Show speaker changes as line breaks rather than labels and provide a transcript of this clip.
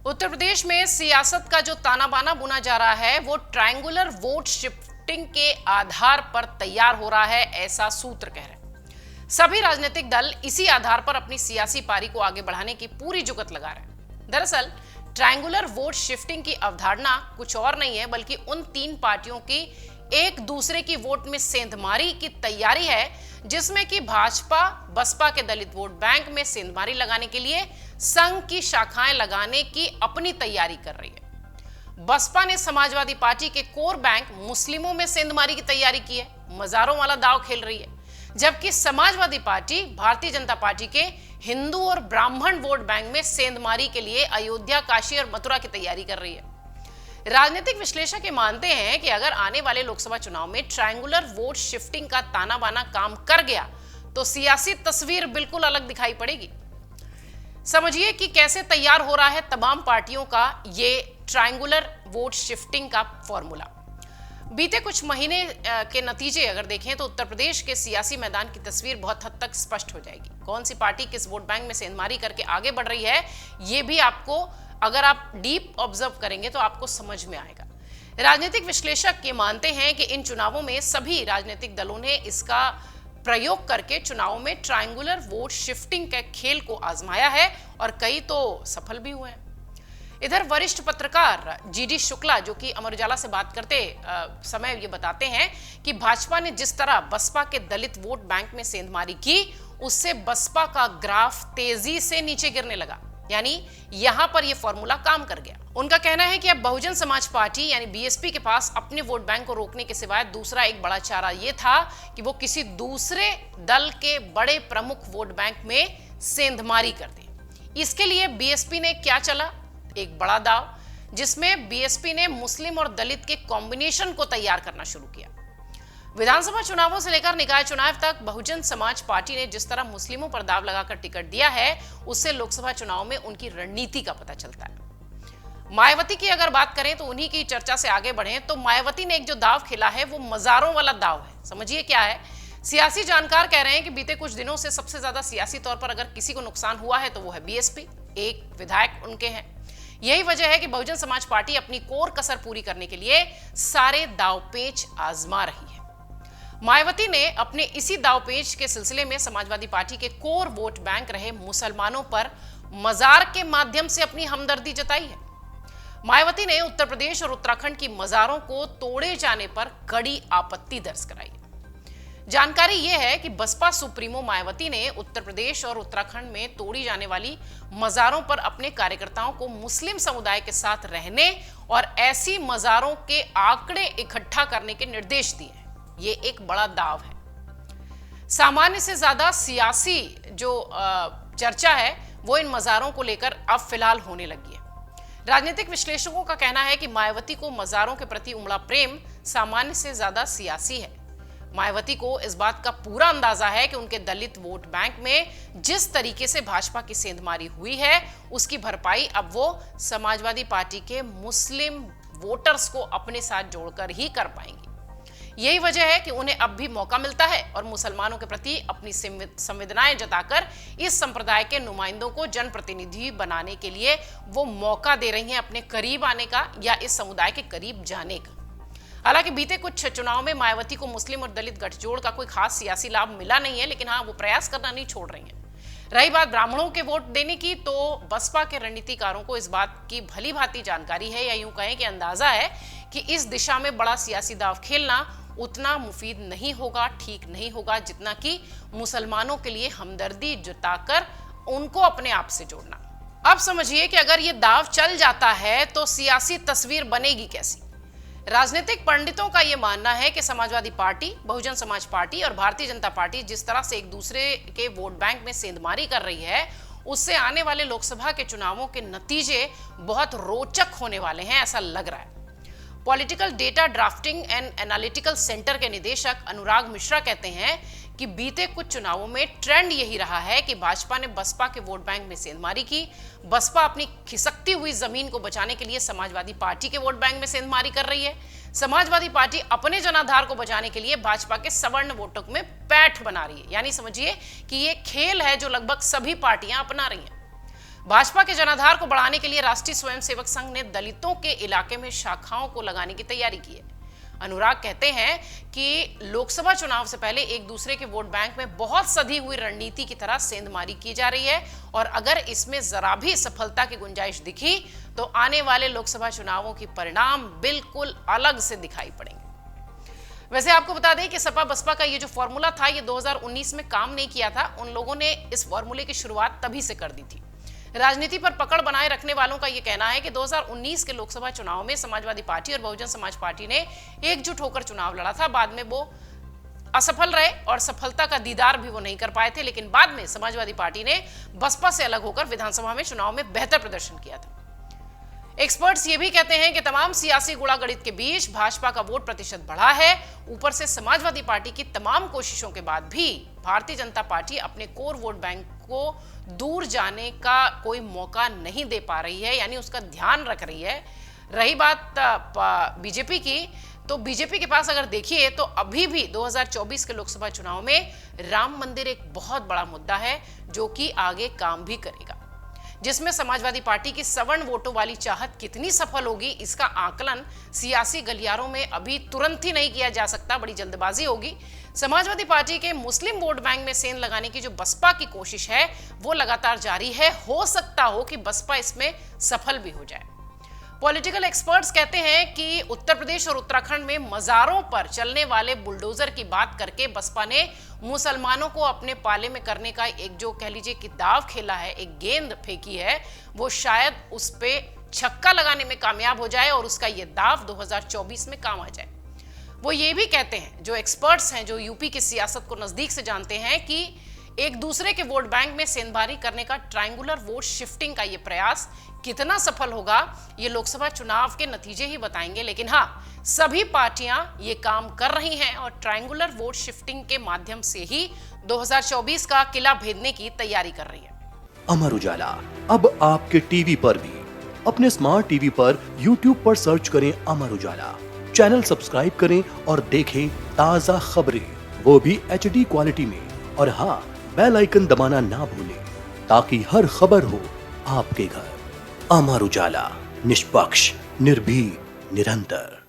उत्तर प्रदेश में सियासत का जो ताना बाना बुना जा रहा है वो ट्रायंगुलर वोट शिफ्टिंग के आधार पर तैयार हो रहा है, ऐसा सूत्र कह रहे हैं। सभी राजनीतिक दल इसी आधार पर अपनी सियासी पारी को आगे बढ़ाने की पूरी जुगत लगा रहे हैं। दरअसल ट्रायंगुलर वोट शिफ्टिंग की अवधारणा कुछ और नहीं है बल्कि उन तीन पार्टियों की एक दूसरे की वोट में सेंधमारी की तैयारी है, जिसमें कि भाजपा बसपा के दलित वोट बैंक में सेंधमारी लगाने के लिए संघ की शाखाएं लगाने की अपनी तैयारी कर रही है। बसपा ने समाजवादी पार्टी के कोर बैंक मुस्लिमों में सेंधमारी की तैयारी की है, मजारों वाला दांव खेल रही है। जबकि समाजवादी पार्टी भारतीय जनता पार्टी के हिंदू और ब्राह्मण वोट बैंक में सेंधमारी के लिए अयोध्या, काशी और मथुरा की तैयारी कर रही है। राजनीतिक विश्लेषक ये मानते हैं कि अगर आने वाले लोकसभा चुनाव में ट्रायंगुलर वोट शिफ्टिंग का ताना बाना काम कर गया तो सियासी तस्वीर बिल्कुल अलग दिखाई पड़ेगी। समझिए कि कैसे तैयार हो रहा है तमाम पार्टियों का ये ट्रायंगुलर वोट शिफ्टिंग का फॉर्मूला। बीते कुछ महीने के नतीजे अगर देखें तो उत्तर प्रदेश के सियासी मैदान की तस्वीर बहुत हद तक स्पष्ट हो जाएगी। कौन सी पार्टी किस वोट बैंक में सेंधमारी करके आगे बढ़ रही है, ये भी आपको अगर आप डीप ऑब्जर्व करेंगे तो आपको समझ में आएगा। राजनीतिक विश्लेषक ये मानते हैं कि इन चुनावों में सभी राजनीतिक दलों ने इसका प्रयोग करके चुनावों में ट्रायंगुलर वोट शिफ्टिंग के खेल को आजमाया है और कई तो सफल भी हुए हैं। इधर वरिष्ठ पत्रकार जीडी शुक्ला, जो कि अमर उजाला से बात करते समय ये बताते हैं कि भाजपा ने जिस तरह बसपा के दलित वोट बैंक में सेंधमारी की, उससे बसपा का ग्राफ तेजी से नीचे गिरने लगा, यानी यहां पर यह फॉर्मूला काम कर गया। उनका कहना है कि अब बहुजन समाज पार्टी यानी बीएसपी के पास अपने वोट बैंक को रोकने के सिवाय दूसरा एक बड़ा चारा यह था कि वो किसी दूसरे दल के बड़े प्रमुख वोट बैंक में सेंधमारी कर दे। इसके लिए बीएसपी ने क्या चला, एक बड़ा दाव, जिसमें बीएसपी ने मुस्लिम और दलित के कॉम्बिनेशन को तैयार करना शुरू किया। विधानसभा चुनावों से लेकर निकाय चुनाव तक बहुजन समाज पार्टी ने जिस तरह मुस्लिमों पर दाव लगाकर टिकट दिया है, उससे लोकसभा चुनाव में उनकी रणनीति का पता चलता है। मायावती की अगर बात करें तो उन्हीं की चर्चा से आगे बढ़ें तो मायावती ने एक जो दाव खेला है वो मजारों वाला दाव है। समझिए क्या है। सियासी जानकार कह रहे हैं कि बीते कुछ दिनों से सबसे ज्यादा सियासी तौर पर अगर किसी को नुकसान हुआ है तो वो है बीएसपी। एक विधायक उनके हैं। यही वजह है कि बहुजन समाज पार्टी अपनी कोर कसर पूरी करने के लिए सारे दावपेच आजमा रही है। मायावती ने अपने इसी दावपेच के सिलसिले में समाजवादी पार्टी के कोर वोट बैंक रहे मुसलमानों पर मजार के माध्यम से अपनी हमदर्दी जताई है। मायावती ने उत्तर प्रदेश और उत्तराखंड की मजारों को तोड़े जाने पर कड़ी आपत्ति दर्ज कराई। जानकारी यह है कि बसपा सुप्रीमो मायावती ने उत्तर प्रदेश और उत्तराखंड में तोड़ी जाने वाली मजारों पर अपने कार्यकर्ताओं को मुस्लिम समुदाय के साथ रहने और ऐसी मजारों के आंकड़े इकट्ठा करने के निर्देश दिए। ये एक बड़ा दाव है। सामान्य से ज्यादा सियासी जो चर्चा है वो इन मजारों को लेकर अब फिलहाल होने लगी है। राजनीतिक विश्लेषकों का कहना है कि मायावती को मजारों के प्रति उमड़ा प्रेम सामान्य से ज्यादा सियासी है। मायावती को इस बात का पूरा अंदाजा है कि उनके दलित वोट बैंक में जिस तरीके से भाजपा की सेंधमारी हुई है, उसकी भरपाई अब वो समाजवादी पार्टी के मुस्लिम वोटर्स को अपने साथ जोड़कर ही कर पाएंगी। यही वजह है कि उन्हें अब भी मौका मिलता है और मुसलमानों के प्रति अपनी संवेदनाएं जताकर इस संप्रदाय के नुमाइंदों को जनप्रतिनिधि बनाने के लिए वो मौका दे रही हैं अपने करीब आने का या इस समुदाय के करीब जाने का। हालांकि बीते कुछ चुनाव में मायावती को मुस्लिम और दलित गठजोड़ का कोई खास सियासी लाभ मिला नहीं है, लेकिन हाँ, वो प्रयास करना नहीं छोड़ रही हैं। रही बात ब्राह्मणों के वोट देने की, तो बसपा के रणनीतिकारों को इस बात की भली भांति जानकारी है या यूं कहें कि अंदाजा है कि इस दिशा में बड़ा सियासी दाव खेलना उतना मुफीद नहीं होगा, ठीक नहीं होगा, जितना कि मुसलमानों के लिए हमदर्दी जताकर उनको अपने आप से जोड़ना। अब समझिए कि अगर ये दाव चल जाता है तो सियासी तस्वीर बनेगी कैसी। राजनीतिक पंडितों का यह मानना है कि समाजवादी पार्टी, बहुजन समाज पार्टी और भारतीय जनता पार्टी जिस तरह से एक दूसरे के वोट बैंक में सेंधमारी कर रही है, उससे आने वाले लोकसभा के चुनावों के नतीजे बहुत रोचक होने वाले हैं, ऐसा लग रहा है। Political data drafting and analytical centre के निदेशक अनुराग मिश्रा कहते हैं कि बीते कुछ चुनावों में ट्रेंड यही रहा है कि भाजपा ने बसपा के वोट बैंक में सेंधमारी की। बसपा अपनी खिसकती हुई जमीन को बचाने के लिए समाजवादी पार्टी के वोट बैंक में सेंधमारी कर रही है। समाजवादी पार्टी अपने जनाधार को बचाने के लिए भाजपा के सवर्ण वोटों में पैठ बना रही है। यानी समझिए कि ये खेल है जो लगभग सभी पार्टियां अपना रही हैं। भाजपा के जनाधार को बढ़ाने के लिए राष्ट्रीय स्वयंसेवक संघ ने दलितों के इलाके में शाखाओं को लगाने की तैयारी की है। अनुराग कहते हैं कि लोकसभा चुनाव से पहले एक दूसरे के वोट बैंक में बहुत सधी हुई रणनीति की तरह सेंधमारी की जा रही है और अगर इसमें जरा भी सफलता की गुंजाइश दिखी तो आने वाले लोकसभा चुनावों के परिणाम बिल्कुल अलग से दिखाई पड़ेंगे। वैसे आपको बता दें कि सपा बसपा का ये जो फॉर्मूला था ये 2019 में काम नहीं किया था। उन लोगों ने इस फॉर्मूले की शुरुआत तभी से कर दी थी। राजनीति पर पकड़ बनाए रखने वालों का यह कहना है कि 2019 के लोकसभा चुनाव में समाजवादी पार्टी और बहुजन समाज पार्टी ने एकजुट होकर चुनाव लड़ा था। बाद में वो असफल रहे और सफलता का दीदार भी वो नहीं कर पाए थे, लेकिन बाद में समाजवादी पार्टी ने बसपा से अलग होकर विधानसभा में चुनाव में बेहतर प्रदर्शन किया था। एक्सपर्ट्स ये भी कहते हैं कि तमाम सियासी गुणागणित के बीच भाजपा का वोट प्रतिशत बढ़ा है। ऊपर से समाजवादी पार्टी की तमाम कोशिशों के बाद भी भारतीय जनता पार्टी अपने कोर वोट बैंक को दूर जाने का कोई मौका नहीं दे पा रही है, यानी उसका ध्यान रख रही है। रही बात बीजेपी की, तो बीजेपी के पास अगर देखिए तो अभी भी 2024 के लोकसभा चुनाव में राम मंदिर एक बहुत बड़ा मुद्दा है जो कि आगे काम भी करेगा। जिसमें समाजवादी पार्टी की सवर्ण वोटों वाली चाहत कितनी सफल होगी इसका आकलन सियासी गलियारों में अभी तुरंत ही नहीं किया जा सकता, बड़ी जल्दबाजी होगी। समाजवादी पार्टी के मुस्लिम वोट बैंक में सेंध लगाने की जो बसपा की कोशिश है वो लगातार जारी है। हो सकता हो कि बसपा इसमें सफल भी हो जाए। पॉलिटिकल एक्सपर्ट्स कहते हैं कि उत्तर प्रदेश और उत्तराखंड में मजारों पर चलने वाले बुलडोजर की बात करके बसपा ने मुसलमानों को अपने पाले में करने का एक जो कह लीजिए कि दाव खेला है, एक गेंद फेंकी है, वो शायद उस पे छक्का लगाने में कामयाब हो जाए और उसका ये दाव 2024 में काम आ जाए। वो ये भी कहते हैं, जो एक्सपर्ट्स हैं, जो यूपी की सियासत को नजदीक से जानते हैं, कि एक दूसरे के वोट बैंक में सेंधमारी करने का ट्रायंगुलर वोट शिफ्टिंग का ये प्रयास कितना सफल होगा ये लोकसभा चुनाव के नतीजे ही बताएंगे। लेकिन हाँ, सभी पार्टियां ये काम कर रही हैं और ट्रायंगुलर वोट शिफ्टिंग के माध्यम से ही 2024 का किला भेदने की तैयारी कर रही है।
अमर उजाला अब आपके टीवी पर भी। अपने स्मार्ट टीवी पर यूट्यूब पर सर्च करें अमर उजाला, चैनल सब्सक्राइब करें और देखें ताजा खबरें, वो भी HD क्वालिटी में। और हाँ, बेल आइकन दबाना ना भूलें ताकि हर खबर हो आपके घर। अमर उजाला, निष्पक्ष, निर्भीक, निरंतर।